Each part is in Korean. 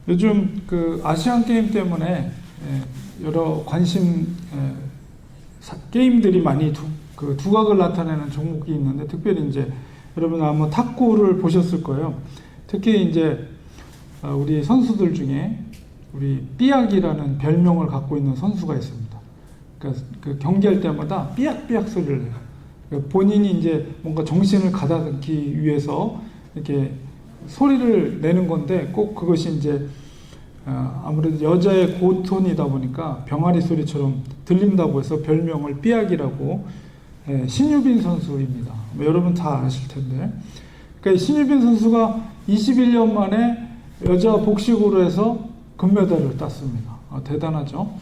요즘 그 아시안 게임 때문에 여러 관심 게임들이 많이 두각을 나타내는 종목이 있는데, 특별히 이제 여러분 아마 탁구를 보셨을 거예요. 특히 이제 우리 선수들 중에 우리 삐약이라는 별명을 갖고 있는 선수가 있습니다. 그러니까 그 경기할 때마다 삐약삐약 소리를 해요. 그러니까 본인이 이제 뭔가 정신을 가다듬기 위해서 이렇게 소리를 내는 건데, 꼭 그것이 이제 아무래도 여자의 고톤이다 보니까 병아리 소리처럼 들린다고 해서 별명을 삐약이라고, 신유빈 선수입니다. 여러분 다 아실 텐데. 그러니까 신유빈 선수가 21년 만에 여자 복식으로 해서 금메달을 땄습니다. 대단하죠.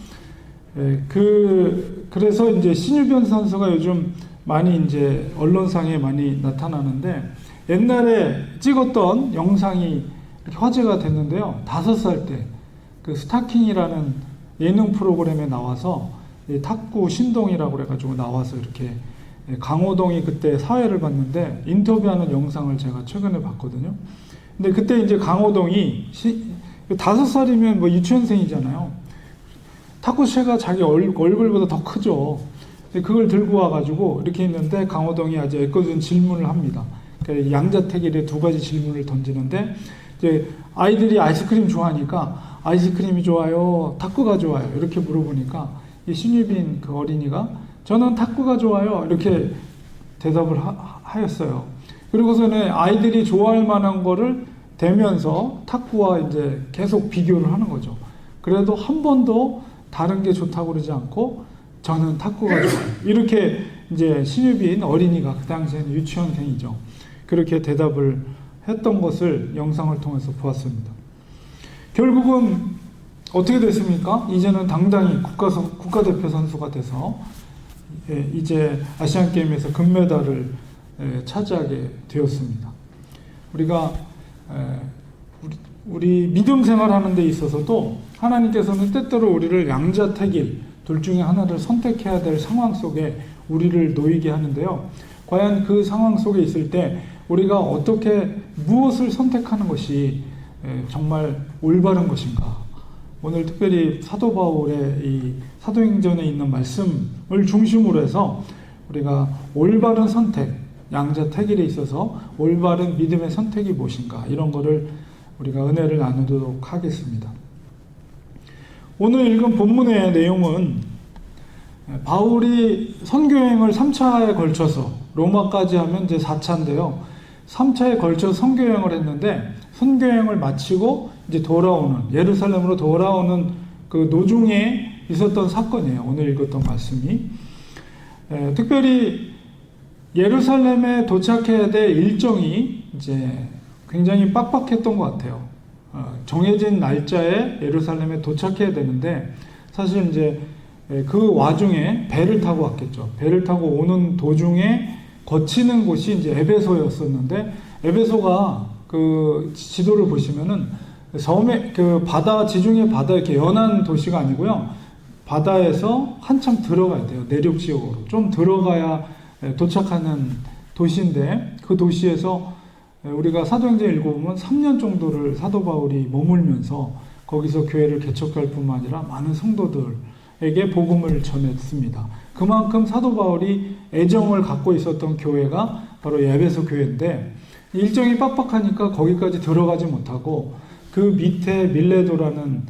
그래서 이제 신유빈 선수가 요즘 많이 이제 언론상에 많이 나타나는데, 옛날에 찍었던 영상이 이렇게 화제가 됐는데요. 5살 때 그 스타킹이라는 예능 프로그램에 나와서 탁구 신동이라고 그래가지고 나와서 이렇게 강호동이 그때 사회를 봤는데 인터뷰하는 영상을 제가 최근에 봤거든요. 근데 그때 이제 강호동이 5살이면 뭐 유치원생이잖아요. 탁구채가 자기 얼굴보다 더 크죠. 그걸 들고 와가지고 이렇게 있는데 강호동이 아주 애꿎은 질문을 합니다. 그러니까 양자택일에 2가지 질문을 던지는데, 이제 아이들이 아이스크림 좋아하니까 아이스크림이 좋아요, 탁구가 좋아요, 이렇게 물어보니까 이 신유빈 그 어린이가 저는 탁구가 좋아요, 이렇게 대답을 하였어요. 그리고서는 아이들이 좋아할 만한 거를 대면서 탁구와 이제 계속 비교를 하는 거죠. 그래도 한 번도 다른 게 좋다고 그러지 않고 저는 탁구가 좋아요, 이렇게 이제 신유빈 어린이가, 그 당시에는 유치원생이죠, 그렇게 대답을 했던 것을 영상을 통해서 보았습니다. 결국은 어떻게 됐습니까? 이제는 당당히 국가대표 선수가 돼서 이제 아시안게임에서 금메달을 차지하게 되었습니다. 우리가 우리 믿음 생활하는 데 있어서도 하나님께서는 때때로 우리를 양자택일, 둘 중에 하나를 선택해야 될 상황 속에 우리를 놓이게 하는데요. 과연 그 상황 속에 있을 때 우리가 어떻게 무엇을 선택하는 것이 정말 올바른 것인가? 오늘 특별히 사도 바울의 이 사도행전에 있는 말씀을 중심으로 해서 우리가 올바른 선택, 양자택일에 있어서 올바른 믿음의 선택이 무엇인가, 이런 거를 우리가 은혜를 나누도록 하겠습니다. 오늘 읽은 본문의 내용은 바울이 선교여행을 3차에 걸쳐서, 로마까지 하면 이제 4차인데요. 3차에 걸쳐 선교여행을 했는데, 선교여행을 마치고 이제 예루살렘으로 돌아오는 그 도중에 있었던 사건이에요. 오늘 읽었던 말씀이. 특별히 예루살렘에 도착해야 될 일정이 이제 굉장히 빡빡했던 것 같아요. 정해진 날짜에 예루살렘에 도착해야 되는데, 사실 이제 그 와중에 배를 타고 왔겠죠. 배를 타고 오는 도중에 거치는 곳이 이제 에베소였었는데, 에베소가 그 지도를 보시면은 섬에 그 바다, 지중해 바다 이렇게 연안 도시가 아니고요. 바다에서 한참 들어가야 돼요. 내륙 지역으로 좀 들어가야 도착하는 도시인데, 그 도시에서 우리가 사도행전 읽어보면 3년 정도를 사도 바울이 머물면서 거기서 교회를 개척할 뿐만 아니라 많은 성도들에게 복음을 전했습니다. 그만큼 사도 바울이 애정을 갖고 있었던 교회가 바로 에베소 교회인데, 일정이 빡빡하니까 거기까지 들어가지 못하고 그 밑에 밀레도라는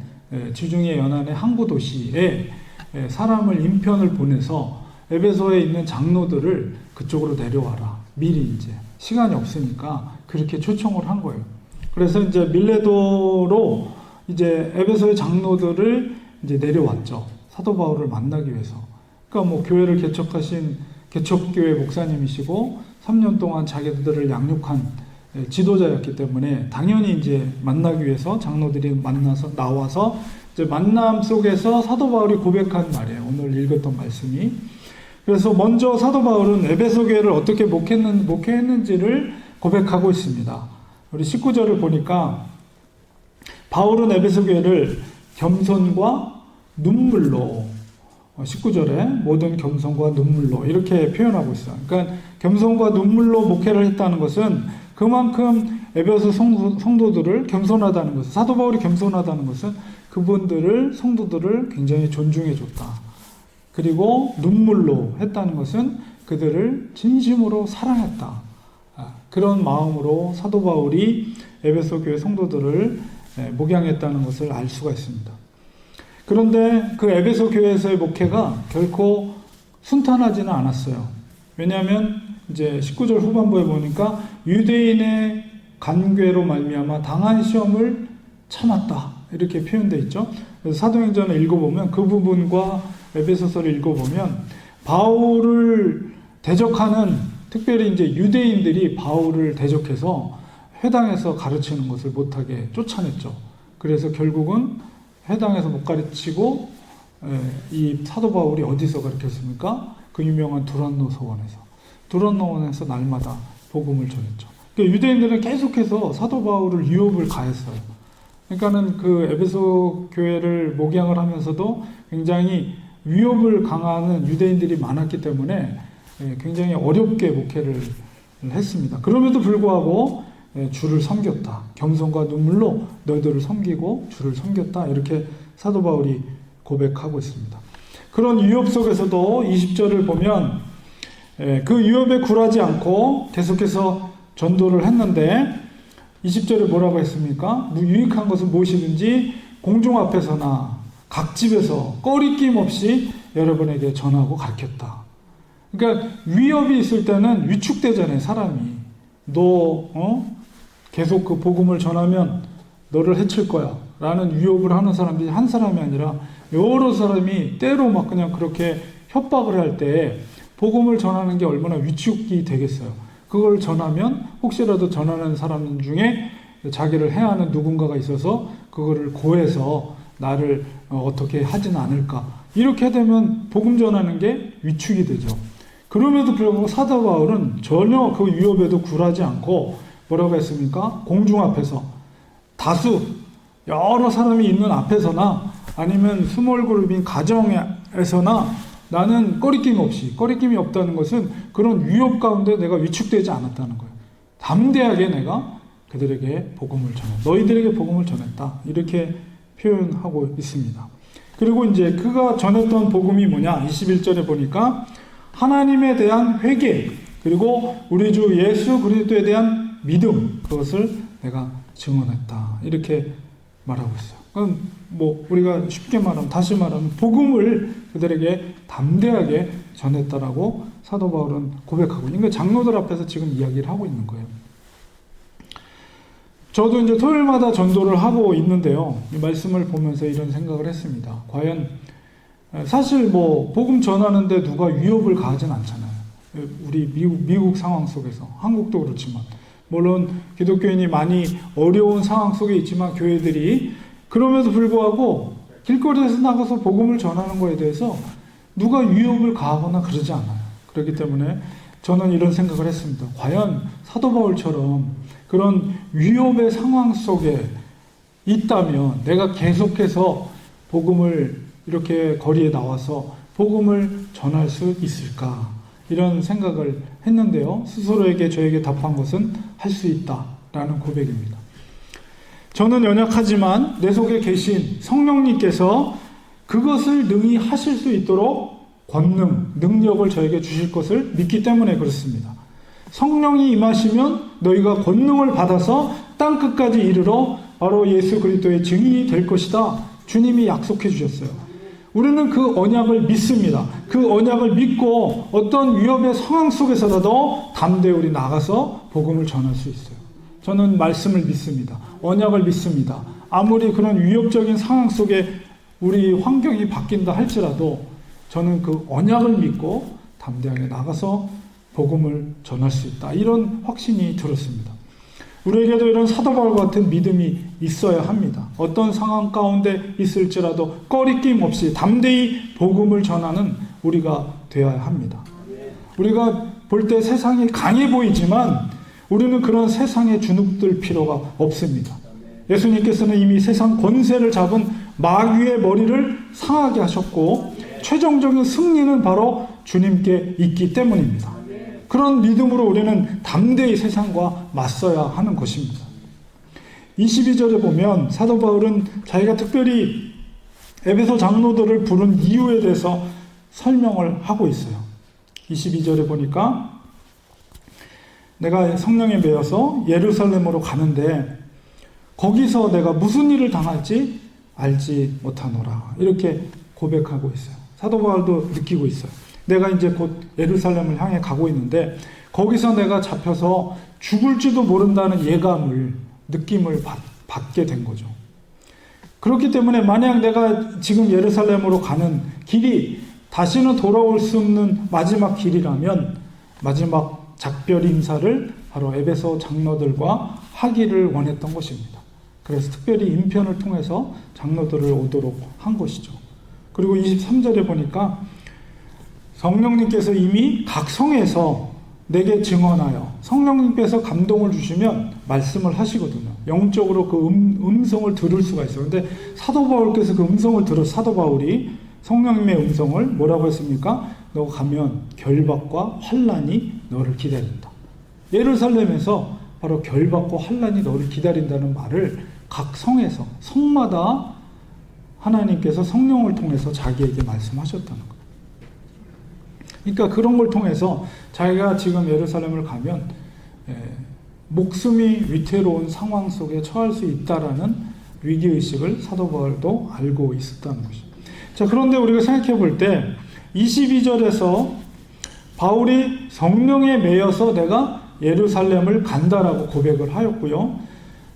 지중해 연안의 항구 도시에 사람을 인편을 보내서 에베소에 있는 장로들을 그쪽으로 내려와라, 미리 이제 시간이 없으니까 그렇게 초청을 한 거예요. 그래서 이제 밀레도로 이제 에베소의 장로들을 이제 내려왔죠. 사도 바울을 만나기 위해서. 그러니까 뭐 교회를 개척하신 개척교회 목사님이시고 3년 동안 자기들을 양육한 지도자였기 때문에 당연히 이제 만나기 위해서 장로들이 나와서 이제 만남 속에서 사도 바울이 고백한 말이에요. 오늘 읽었던 말씀이. 그래서 먼저 사도 바울은 에베소 교회를 어떻게 목회했는지를 고백하고 있습니다. 우리 19절을 보니까 바울은 에베소 교회를 겸손과 눈물로, 19절에 모든 겸손과 눈물로 이렇게 표현하고 있어요. 그러니까 겸손과 눈물로 목회를 했다는 것은 그만큼 에베소 성도들을 겸손하다는 것은, 사도 바울이 겸손하다는 것은 그분들을, 성도들을 굉장히 존중해 줬다. 그리고 눈물로 했다는 것은 그들을 진심으로 사랑했다. 그런 마음으로 사도 바울이 에베소 교회 성도들을 목양했다는 것을 알 수가 있습니다. 그런데 그 에베소 교회에서의 목회가 결코 순탄하지는 않았어요. 왜냐하면 이제 19절 후반부에 보니까 유대인의 간괴로 말미암아 당한 시험을 참았다, 이렇게 표현되어 있죠. 그래서 사도행전을 읽어보면, 그 부분과 에베소서를 읽어보면 바울을 대적하는, 특별히 이제 유대인들이 바울을 대적해서 회당에서 가르치는 것을 못하게 쫓아냈죠. 그래서 결국은 회당에서 못 가르치고 이 사도 바울이 어디서 가르쳤습니까? 그 유명한 두란노 서원에서 날마다 복음을 전했죠. 그러니까 유대인들은 계속해서 사도 바울을 유혹을 가했어요. 그러니까는 그 에베소 교회를 목양을 하면서도 굉장히 위협을 강하는 유대인들이 많았기 때문에 굉장히 어렵게 목회를 했습니다. 그럼에도 불구하고 주를 섬겼다. 겸손과 눈물로 너희들을 섬기고 주를 섬겼다. 이렇게 사도 바울이 고백하고 있습니다. 그런 위협 속에서도 20절을 보면 그 위협에 굴하지 않고 계속해서 전도를 했는데, 20절에 뭐라고 했습니까? 유익한 것은 무엇이든지 공중 앞에서나 각 집에서 꺼리낌 없이 여러분에게 전하고 가르쳤다. 그러니까 위협이 있을 때는 위축되잖아요, 사람이. 계속 그 복음을 전하면 너를 해칠 거야 라는 위협을 하는 사람들이 한 사람이 아니라 여러 사람이 때로 막 그냥 그렇게 협박을 할 때 복음을 전하는 게 얼마나 위축이 되겠어요. 그걸 전하면 혹시라도 전하는 사람 중에 자기를 해하는 누군가가 있어서 그거를 고해서 나를 어떻게 하지는 않을까, 이렇게 되면 복음 전하는 게 위축이 되죠. 그럼에도 불구하고 사도 바울은 전혀 그 위협에도 굴하지 않고 뭐라고 했습니까? 공중 앞에서, 다수 여러 사람이 있는 앞에서나 아니면 스몰 그룹인 가정에서나 나는 꺼리낌이 없다는 것은 그런 위협 가운데 내가 위축되지 않았다는 거예요. 담대하게 내가 그들에게 복음을 너희들에게 복음을 전했다, 이렇게 표현하고 있습니다. 그리고 이제 그가 전했던 복음이 뭐냐? 21절에 보니까 하나님에 대한 회개, 그리고 우리 주 예수 그리스도에 대한 믿음, 그것을 내가 증언했다, 이렇게 말하고 있어요. 그럼 우리가 쉽게 말하면, 다시 말하면 복음을 그들에게 담대하게 전했다라고 사도 바울은 고백하고 있는 거예요. 장로들 앞에서 지금 이야기를 하고 있는 거예요. 저도 이제 토요일마다 전도를 하고 있는데요. 이 말씀을 보면서 이런 생각을 했습니다. 과연 사실 복음 전하는데 누가 위협을 가하진 않잖아요. 우리 미국 상황 속에서, 한국도 그렇지만, 물론 기독교인이 많이 어려운 상황 속에 있지만 교회들이, 그럼에도 불구하고 길거리에서 나가서 복음을 전하는 거에 대해서 누가 위협을 가하거나 그러지 않아요. 그렇기 때문에 저는 이런 생각을 했습니다. 과연 사도 바울처럼 그런 위협의 상황 속에 있다면 내가 계속해서 복음을 이렇게 거리에 나와서 복음을 전할 수 있을까? 이런 생각을 했는데요. 스스로에게 저에게 답한 것은 할 수 있다라는 고백입니다. 저는 연약하지만 내 속에 계신 성령님께서 그것을 능히 하실 수 있도록 능력을 저에게 주실 것을 믿기 때문에 그렇습니다. 성령이 임하시면 너희가 권능을 받아서 땅 끝까지 이르러 바로 예수 그리스도의 증인이 될 것이다. 주님이 약속해 주셨어요. 우리는 그 언약을 믿습니다. 그 언약을 믿고 어떤 위협의 상황 속에서라도 담대히 우리 나가서 복음을 전할 수 있어요. 저는 말씀을 믿습니다. 언약을 믿습니다. 아무리 그런 위협적인 상황 속에 우리 환경이 바뀐다 할지라도 저는 그 언약을 믿고 담대하게 나가서 복음을 전할 수 있다. 이런 확신이 들었습니다. 우리에게도 이런 사도 바울 같은 믿음이 있어야 합니다. 어떤 상황 가운데 있을지라도 꺼리낌 없이 담대히 복음을 전하는 우리가 되어야 합니다. 우리가 볼 때 세상이 강해 보이지만 우리는 그런 세상에 주눅들 필요가 없습니다. 예수님께서는 이미 세상 권세를 잡은 마귀의 머리를 상하게 하셨고 최종적인 승리는 바로 주님께 있기 때문입니다. 그런 믿음으로 우리는 담대히 세상과 맞서야 하는 것입니다. 22절에 보면 사도 바울은 자기가 특별히 에베소 장로들을 부른 이유에 대해서 설명을 하고 있어요. 22절에 보니까 내가 성령에 매여서 예루살렘으로 가는데 거기서 내가 무슨 일을 당할지 알지 못하노라. 이렇게 고백하고 있어요. 사도 바울도 느끼고 있어요. 내가 이제 곧 예루살렘을 향해 가고 있는데 거기서 내가 잡혀서 죽을지도 모른다는 예감을, 느낌을 받게 된 거죠. 그렇기 때문에 만약 내가 지금 예루살렘으로 가는 길이 다시는 돌아올 수 없는 마지막 길이라면 마지막 작별 인사를 바로 에베소 장로들과 하기를 원했던 것입니다. 그래서 특별히 인편을 통해서 장로들을 오도록 한 것이죠. 그리고 23절에 보니까 성령님께서 이미 각 성에서 내게 증언하여 성령님께서 감동을 주시면 말씀을 하시거든요. 영적으로 그 음성을 들을 수가 있어요. 근데 사도 바울께서 그 음성을 들어 사도 바울이 성령님의 음성을 뭐라고 했습니까? 너 가면 결박과 환난이 너를 기다린다. 예루살렘에서 바로 결박과 환난이 너를 기다린다는 말을 각 성에서 성마다 하나님께서 성령을 통해서 자기에게 말씀하셨다는 거예요. 그러니까 그런 걸 통해서 자기가 지금 예루살렘을 가면 목숨이 위태로운 상황 속에 처할 수 있다라는 위기의식을 사도 바울도 알고 있었다는 것이죠. 자, 그런데 우리가 생각해 볼 때 22절에서 바울이 성령에 매여서 내가 예루살렘을 간다라고 고백을 하였고요.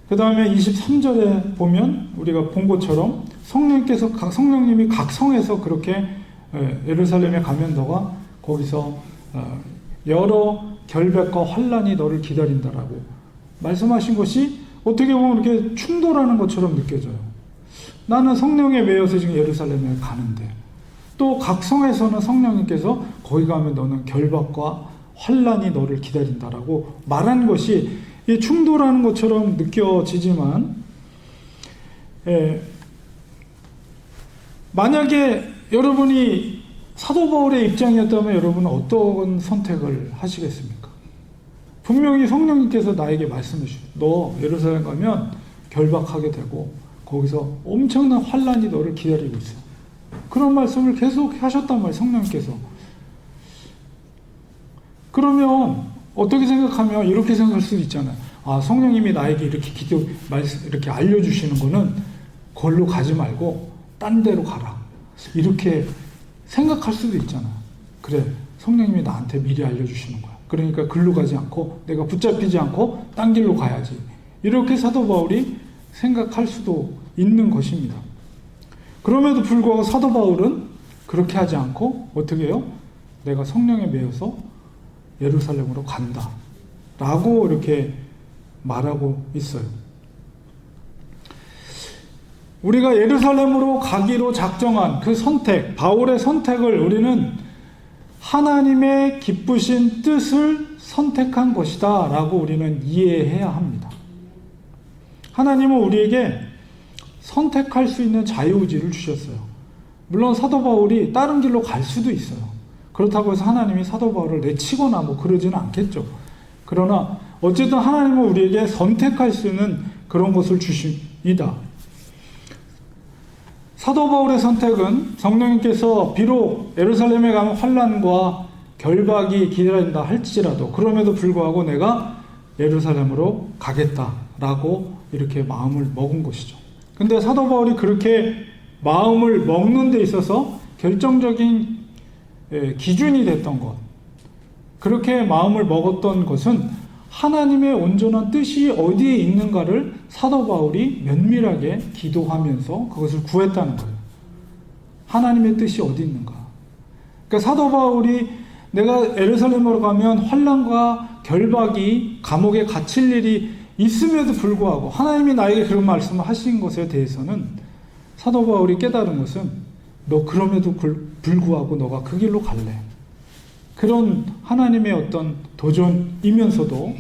그 다음에 23절에 보면 우리가 본 것처럼 성령님이 각 성에서 그렇게 예루살렘에 가면 너가 거기서 여러 결백과 환난이 너를 기다린다라고 말씀하신 것이 어떻게 보면 이렇게 충돌하는 것처럼 느껴져요. 나는 성령에 매여서 지금 예루살렘에 가는데 또 각 성에서는 성령님께서 거기 가면 너는 결박과 환난이 너를 기다린다라고 말한 것이 충돌하는 것처럼 느껴지지만 만약에 여러분이 사도 바울의 입장이었다면 여러분은 어떤 선택을 하시겠습니까? 분명히 성령님께서 나에게 말씀해 주시죠. 너 예루살렘 가면 결박하게 되고 거기서 엄청난 환난이 너를 기다리고 있어. 그런 말씀을 계속 하셨단 말이에요. 성령님께서. 그러면 어떻게 생각하면 이렇게 생각할 수도 있잖아요. 아, 성령님이 나에게 이렇게 이렇게 알려주시는 거는 걸로 가지 말고 딴 데로 가라. 이렇게 생각할 수도 있잖아요. 그래, 성령님이 나한테 미리 알려주시는 거야. 그러니까 글로 가지 않고 내가 붙잡히지 않고 딴 길로 가야지. 이렇게 사도 바울이 생각할 수도 있는 것입니다. 그럼에도 불구하고 사도 바울은 그렇게 하지 않고 어떻게 해요? 내가 성령에 매여서 예루살렘으로 간다 라고 이렇게 말하고 있어요. 우리가 예루살렘으로 가기로 작정한 그 선택, 바울의 선택을 우리는 하나님의 기쁘신 뜻을 선택한 것이다 라고 우리는 이해해야 합니다. 하나님은 우리에게 선택할 수 있는 자유의지를 주셨어요. 물론 사도 바울이 다른 길로 갈 수도 있어요. 그렇다고 해서 하나님이 사도 바울을 내치거나 뭐 그러지는 않겠죠. 그러나 어쨌든 하나님은 우리에게 선택할 수 있는 그런 것을 주십니다. 사도 바울의 선택은 성령님께서 비록 예루살렘에 가면 환난과 결박이 기다린다 할지라도 그럼에도 불구하고 내가 예루살렘으로 가겠다라고 이렇게 마음을 먹은 것이죠. 근데 사도 바울이 그렇게 마음을 먹는 데 있어서 결정적인 기준이 됐던 것, 그렇게 마음을 먹었던 것은 하나님의 온전한 뜻이 어디에 있는가를 사도 바울이 면밀하게 기도하면서 그것을 구했다는 거예요. 하나님의 뜻이 어디 있는가. 그러니까 사도 바울이 내가 예루살렘으로 가면 환난과 결박이 감옥에 갇힐 일이 있음에도 불구하고 하나님이 나에게 그런 말씀을 하신 것에 대해서는 사도 바울이 깨달은 것은 너 그럼에도 불구하고 너가 그 길로 갈래. 그런 하나님의 어떤 도전이면서도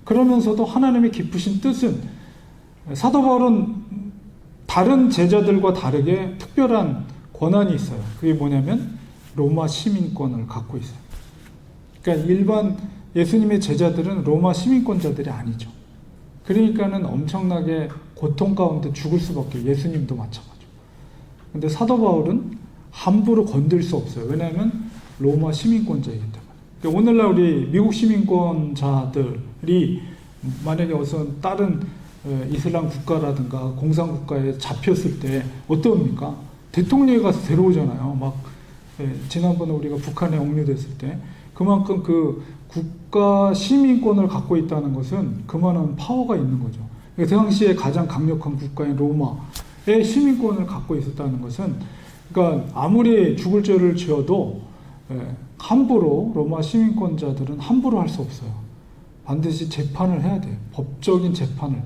그러면서도 하나님의 기쁘신 뜻은 사도 바울은 다른 제자들과 다르게 특별한 권한이 있어요. 그게 뭐냐면 로마 시민권을 갖고 있어요. 그러니까 일반 예수님의 제자들은 로마 시민권자들이 아니죠. 그러니까는 엄청나게 고통 가운데 죽을 수밖에, 예수님도 마찬가지고. 근데 사도 바울은 함부로 건들 수 없어요. 왜냐하면 로마 시민권자이기 때문에. 그러니까 오늘날 우리 미국 시민권자들이 만약에 어떤 다른 이슬람 국가라든가 공산국가에 잡혔을 때 어떻습니까? 대통령이 가서 데려오잖아요. 막 지난번에 우리가 북한에 억류됐을 때 그만큼 그 국가 시민권을 갖고 있다는 것은 그만한 파워가 있는 거죠. 그 당시에 가장 강력한 국가인 로마의 시민권을 갖고 있었다는 것은, 그러니까 아무리 죽을 죄를 지어도 함부로 로마 시민권자들은 함부로 할 수 없어요. 반드시 재판을 해야 돼요. 법적인 재판을.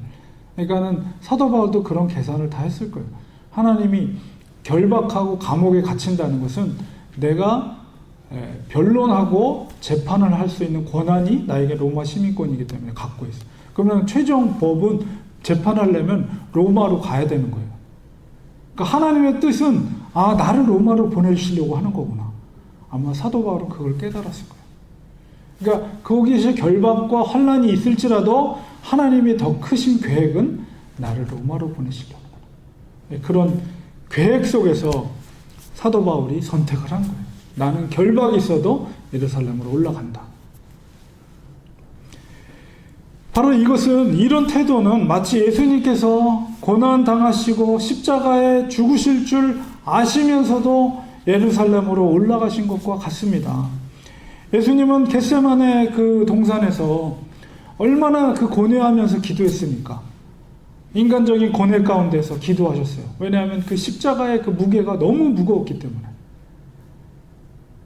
그러니까는 사도 바울도 그런 계산을 다 했을 거예요. 하나님이 결박하고 감옥에 갇힌다는 것은 내가 변론하고 재판을 할 수 있는 권한이 나에게 로마 시민권이기 때문에 갖고 있어. 그러면 최종 법은 재판하려면 로마로 가야 되는 거예요. 그러니까 하나님의 뜻은 나를 로마로 보내시려고 하는 거구나. 아마 사도 바울은 그걸 깨달았을 거예요. 그러니까 거기서 결박과 환난이 있을지라도 하나님이 더 크신 계획은 나를 로마로 보내시려고 하는 거예요. 그런 계획 속에서 사도 바울이 선택을 한 거예요. 나는 결박이 있어도 예루살렘으로 올라간다. 바로 이것은, 이런 태도는 마치 예수님께서 고난 당하시고 십자가에 죽으실 줄 아시면서도 예루살렘으로 올라가신 것과 같습니다. 예수님은 겟세마네 그 동산에서 얼마나 그 고뇌하면서 기도했습니까? 인간적인 고뇌 가운데서 기도하셨어요. 왜냐하면 그 십자가의 그 무게가 너무 무거웠기 때문에.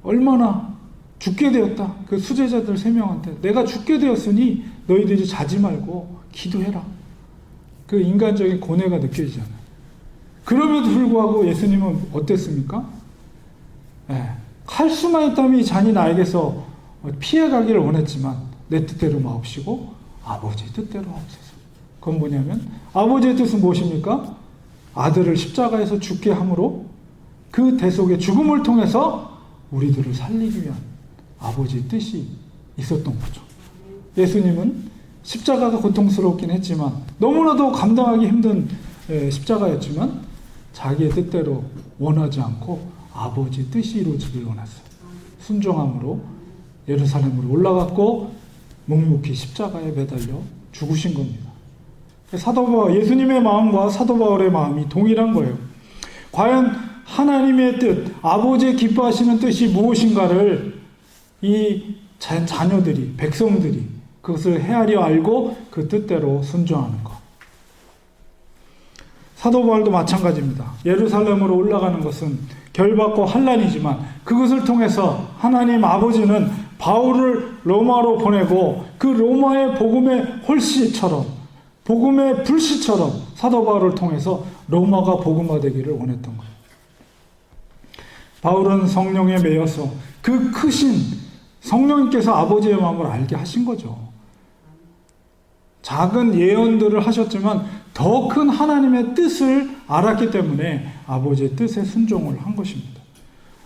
얼마나 죽게 되었다. 그 수제자들 3명한테 내가 죽게 되었으니 너희들이 자지 말고 기도해라. 그 인간적인 고뇌가 느껴지잖아요. 그럼에도 불구하고 예수님은 어땠습니까? 칼 수만 있다면 이 잔이 나에게서 피해가기를 원했지만 내 뜻대로 마옵시고 아버지의 뜻대로 하옵소서. 그건 뭐냐면 아버지의 뜻은 무엇입니까? 아들을 십자가에서 죽게 함으로 그 대속의 죽음을 통해서 우리들을 살리기 위한 아버지의 뜻이 있었던 거죠. 예수님은 십자가가 고통스럽긴 했지만, 너무나도 감당하기 힘든 십자가였지만 자기의 뜻대로 원하지 않고 아버지의 뜻이 이루어지길 원했어요. 순종함으로 예루살렘으로 올라갔고 묵묵히 십자가에 매달려 죽으신 겁니다. 사도 바울, 예수님의 마음과 사도 바울의 마음이 동일한 거예요. 과연 하나님의 뜻, 아버지의 기뻐하시는 뜻이 무엇인가를 이 자녀들이, 백성들이 그것을 헤아려 알고 그 뜻대로 순종하는 것. 사도 바울도 마찬가지입니다. 예루살렘으로 올라가는 것은 결박과 환난이지만 그것을 통해서 하나님 아버지는 바울을 로마로 보내고 그 로마의 복음의 홀씨처럼, 복음의 불씨처럼 사도 바울을 통해서 로마가 복음화되기를 원했던 거예요. 바울은 성령에 매여서 그 크신 성령님께서 아버지의 마음을 알게 하신 거죠. 작은 예언들을 하셨지만 더 큰 하나님의 뜻을 알았기 때문에 아버지의 뜻에 순종을 한 것입니다.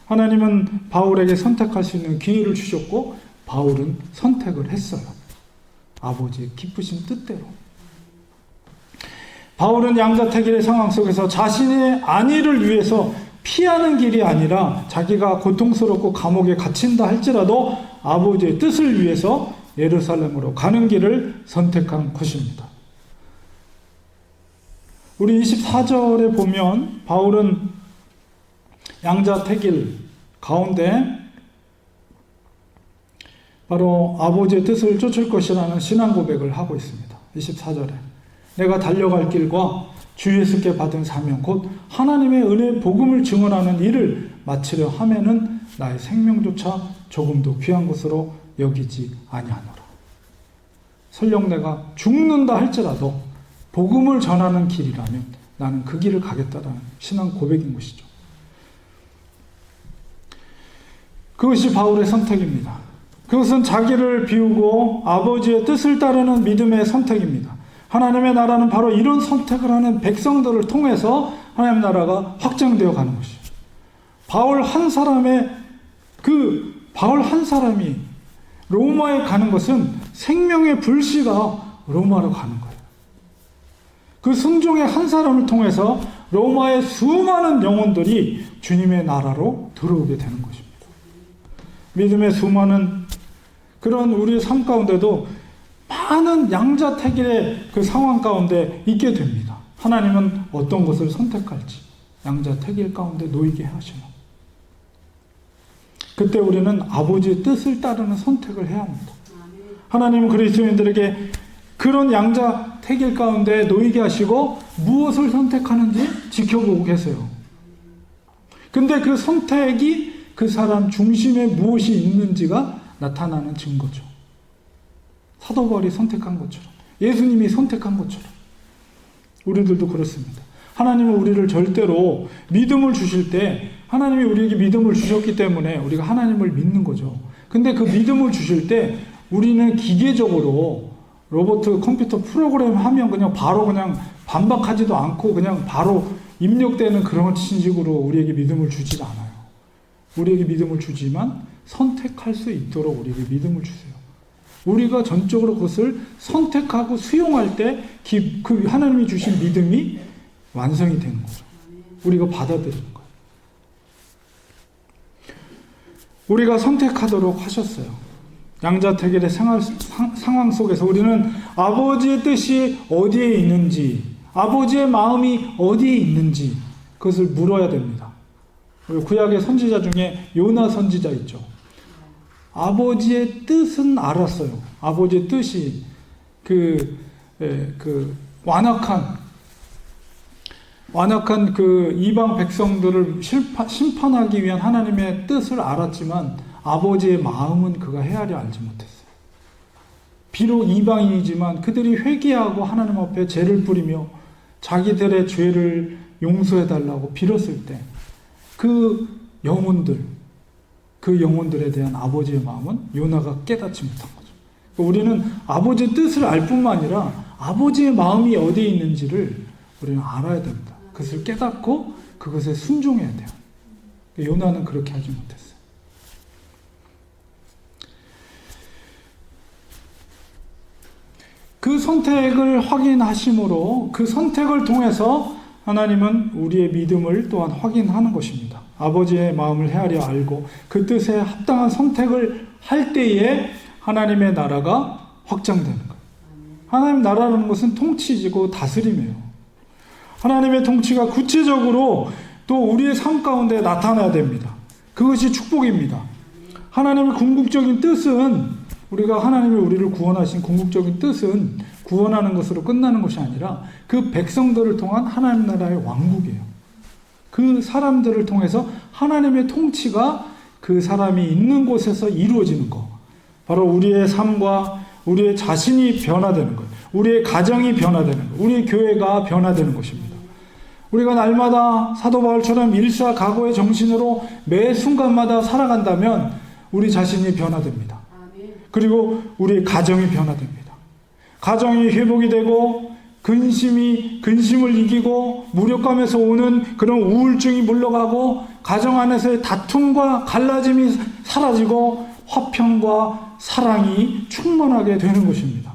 하나님은 바울에게 선택할 수 있는 기회를 주셨고 바울은 선택을 했어요. 아버지의 기쁘신 뜻대로. 바울은 양자택일의 상황 속에서 자신의 안위를 위해서 피하는 길이 아니라 자기가 고통스럽고 감옥에 갇힌다 할지라도 아버지의 뜻을 위해서 예루살렘으로 가는 길을 선택한 것입니다. 우리 24절에 보면 바울은 양자택일 가운데 바로 아버지의 뜻을 쫓을 것이라는 신앙 고백을 하고 있습니다. 24절에 내가 달려갈 길과 주 예수께 받은 사명 곧 하나님의 은혜의 복음을 증언하는 일을 마치려 하면은 나의 생명조차 조금도 귀한 것으로 여기지 아니하노라. 설령 내가 죽는다 할지라도 복음을 전하는 길이라면 나는 그 길을 가겠다라는 신앙 고백인 것이죠. 그것이 바울의 선택입니다. 그것은 자기를 비우고 아버지의 뜻을 따르는 믿음의 선택입니다. 하나님의 나라는 바로 이런 선택을 하는 백성들을 통해서 하나님의 나라가 확장되어 가는 것이죠. 바울 한 사람이 로마에 가는 것은 생명의 불씨가 로마로 가는 거예요. 그 순종의 한 사람을 통해서 로마의 수많은 영혼들이 주님의 나라로 들어오게 되는 것입니다. 믿음의 수많은 그런 우리의 삶 가운데도 많은 양자택일의 그 상황 가운데 있게 됩니다. 하나님은 어떤 것을 선택할지 양자택일 가운데 놓이게 하시는. 그때 우리는 아버지의 뜻을 따르는 선택을 해야 합니다. 하나님은 그리스도인들에게 그런 양자택일 가운데 놓이게 하시고 무엇을 선택하는지 지켜보고 계세요. 근데 그 선택이 그 사람 중심에 무엇이 있는지가 나타나는 증거죠. 사도 바울이 선택한 것처럼, 예수님이 선택한 것처럼 우리들도 그렇습니다. 하나님은 우리를 절대로 믿음을 주실 때 하나님이 우리에게 믿음을 주셨기 때문에 우리가 하나님을 믿는 거죠. 근데 그 믿음을 주실 때 우리는 기계적으로 로봇 컴퓨터 프로그램 하면 그냥 바로 그냥 반박하지도 않고 그냥 바로 입력되는 그런 식으로 우리에게 믿음을 주지 않아요. 우리에게 믿음을 주지만 선택할 수 있도록 우리에게 믿음을 주세요. 우리가 전적으로 그것을 선택하고 수용할 때 그 하나님이 주신 믿음이 완성이 되는 거죠. 우리가 받아들이는 거예요. 우리가 선택하도록 하셨어요. 양자택일의 상황 속에서 우리는 아버지의 뜻이 어디에 있는지, 아버지의 마음이 어디에 있는지 그것을 물어야 됩니다. 구약의 선지자 중에 요나 선지자 있죠. 아버지의 뜻은 알았어요. 아버지의 뜻이 그 완악한 그 이방 백성들을 심판하기 위한 하나님의 뜻을 알았지만 아버지의 마음은 그가 헤아려 알지 못했어요. 비록 이방인이지만 그들이 회개하고 하나님 앞에 죄를 뿌리며 자기들의 죄를 용서해달라고 빌었을 때 그 영혼들에 대한 아버지의 마음은 요나가 깨닫지 못한 거죠. 우리는 아버지의 뜻을 알 뿐만 아니라 아버지의 마음이 어디에 있는지를 우리는 알아야 됩니다. 그것을 깨닫고 그것에 순종해야 돼요. 요나는 그렇게 하지 못했어요. 그 선택을 확인하심으로 그 선택을 통해서 하나님은 우리의 믿음을 또한 확인하는 것입니다. 아버지의 마음을 헤아려 알고 그 뜻에 합당한 선택을 할 때에 하나님의 나라가 확장되는 거예요. 하나님 나라라는 것은 통치지고 다스림이에요. 하나님의 통치가 구체적으로 또 우리의 삶 가운데 나타나야 됩니다. 그것이 축복입니다. 하나님의 궁극적인 뜻은 우리가 하나님이 우리를 구원하신 궁극적인 뜻은 구원하는 것으로 끝나는 것이 아니라 그 백성들을 통한 하나님 나라의 왕국이에요. 그 사람들을 통해서 하나님의 통치가 그 사람이 있는 곳에서 이루어지는 것. 바로 우리의 삶과 우리의 자신이 변화되는 것. 우리의 가정이 변화되는 것. 우리의 교회가 변화되는 것입니다. 우리가 날마다 사도 바울처럼 일사각오의 정신으로 매 순간마다 살아간다면 우리 자신이 변화됩니다. 그리고 우리의 가정이 변화됩니다. 가정이 회복이 되고 근심을 이기고 무력감에서 오는 그런 우울증이 물러가고 가정 안에서의 다툼과 갈라짐이 사라지고 화평과 사랑이 충만하게 되는 것입니다.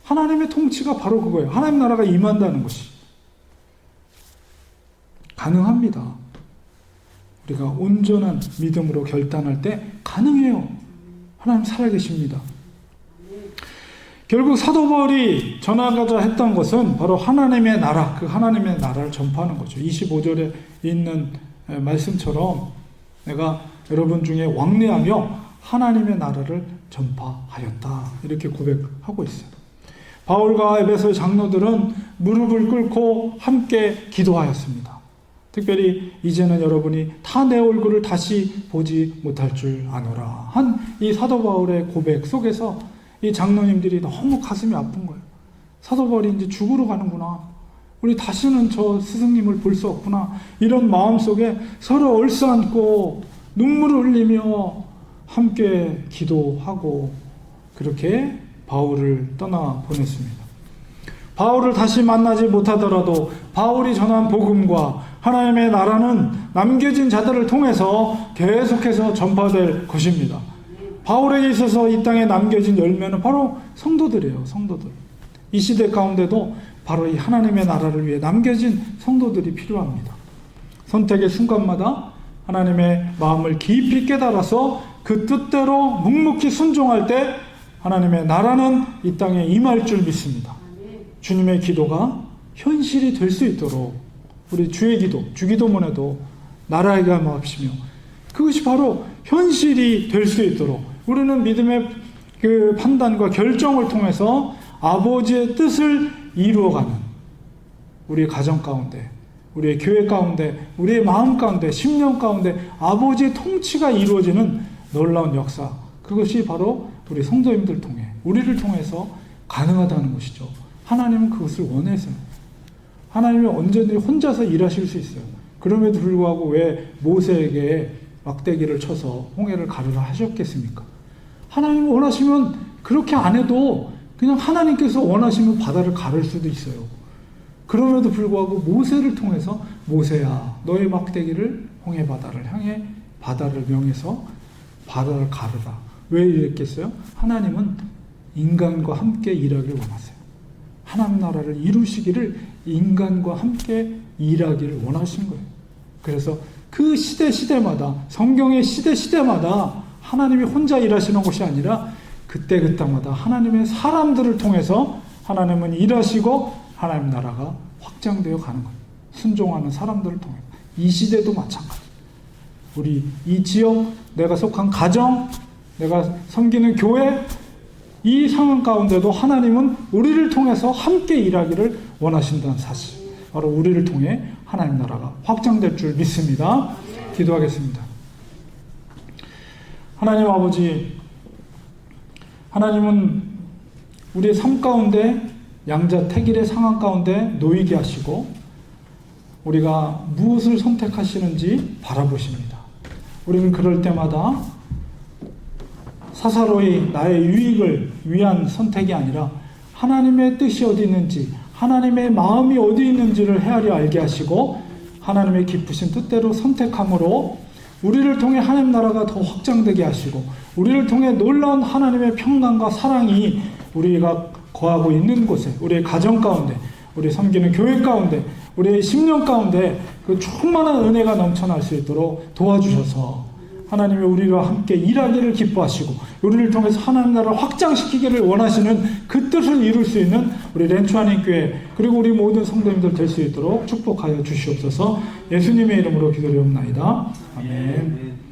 하나님의 통치가 바로 그거예요. 하나님 나라가 임한다는 것이 가능합니다. 우리가 온전한 믿음으로 결단할 때 가능해요. 하나님 살아계십니다. 결국 사도 바울이 전하고자 했던 것은 바로 하나님의 나라, 그 하나님의 나라를 전파하는 거죠. 25절에 있는 말씀처럼 내가 여러분 중에 왕래하며 하나님의 나라를 전파하였다. 이렇게 고백하고 있어요. 바울과 에베소의 장로들은 무릎을 꿇고 함께 기도하였습니다. 특별히 이제는 여러분이 다 내 얼굴을 다시 보지 못할 줄 아노라 한 이 사도 바울의 고백 속에서 이 장로님들이 너무 가슴이 아픈 거예요. 사도 바울이 이제 죽으러 가는구나. 우리 다시는 저 스승님을 볼 수 없구나. 이런 마음속에 서로 얼싸안고 눈물을 흘리며 함께 기도하고 그렇게 바울을 떠나 보냈습니다. 바울을 다시 만나지 못하더라도 바울이 전한 복음과 하나님의 나라는 남겨진 자들을 통해서 계속해서 전파될 것입니다. 바울에게 있어서 이 땅에 남겨진 열매는 바로 성도들이에요. 성도들. 이 시대 가운데도 바로 이 하나님의 나라를 위해 남겨진 성도들이 필요합니다. 선택의 순간마다 하나님의 마음을 깊이 깨달아서 그 뜻대로 묵묵히 순종할 때 하나님의 나라는 이 땅에 임할 줄 믿습니다. 주님의 기도가 현실이 될 수 있도록 우리 주의 기도, 주기도문에도 나라에 감합시며 그것이 바로 현실이 될 수 있도록 우리는 믿음의 그 판단과 결정을 통해서 아버지의 뜻을 이루어가는 우리의 가정 가운데, 우리의 교회 가운데, 우리의 마음 가운데, 심령 가운데 아버지의 통치가 이루어지는 놀라운 역사, 그것이 바로 우리 성도님들 통해, 우리를 통해서 가능하다는 것이죠. 하나님은 그것을 원해서요. 하나님이 언제든지 혼자서 일하실 수 있어요. 그럼에도 불구하고 왜 모세에게 막대기를 쳐서 홍해를 가르라 하셨겠습니까? 하나님이 원하시면 그렇게 안 해도 그냥 하나님께서 원하시면 바다를 가를 수도 있어요. 그럼에도 불구하고 모세를 통해서 모세야 너의 막대기를 홍해 바다를 향해 바다를 명해서 바다를 가르라. 왜 이랬겠어요? 하나님은 인간과 함께 일하기를 원하세요. 하나님 나라를 이루시기를 인간과 함께 일하기를 원하신 거예요. 그래서 그 시대마다 성경의 시대마다 하나님이 혼자 일하시는 것이 아니라 그때 그 땅마다 하나님의 사람들을 통해서 하나님은 일하시고 하나님 나라가 확장되어 가는 거예요. 순종하는 사람들을 통해. 이 시대도 마찬가지. 우리 이 지역, 내가 속한 가정, 내가 섬기는 교회, 이 상황 가운데도 하나님은 우리를 통해서 함께 일하기를 원하신다는 사실. 바로 우리를 통해 하나님 나라가 확장될 줄 믿습니다. 기도하겠습니다. 하나님 아버지, 하나님은 우리의 삶 가운데 양자택일의 상황 가운데 놓이게 하시고 우리가 무엇을 선택하시는지 바라보십니다. 우리는 그럴 때마다 사사로이 나의 유익을 위한 선택이 아니라 하나님의 뜻이 어디 있는지, 하나님의 마음이 어디 있는지를 헤아려 알게 하시고 하나님의 기쁘신 뜻대로 선택함으로 우리를 통해 하나님 나라가 더 확장되게 하시고 우리를 통해 놀라운 하나님의 평강과 사랑이 우리가 거하고 있는 곳에, 우리의 가정 가운데, 우리 섬기는 교회 가운데, 우리의 심령 가운데 그 충만한 은혜가 넘쳐날 수 있도록 도와주셔서 하나님이 우리와 함께 일하기를 기뻐하시고 우리를 통해서 하나님 나라를 확장시키기를 원하시는 그 뜻을 이룰 수 있는 우리 렌추하님-교회 그리고 우리 모든 성도님들 될 수 있도록 축복하여 주시옵소서. 예수님의 이름으로 기도드리옵나이다. 아멘.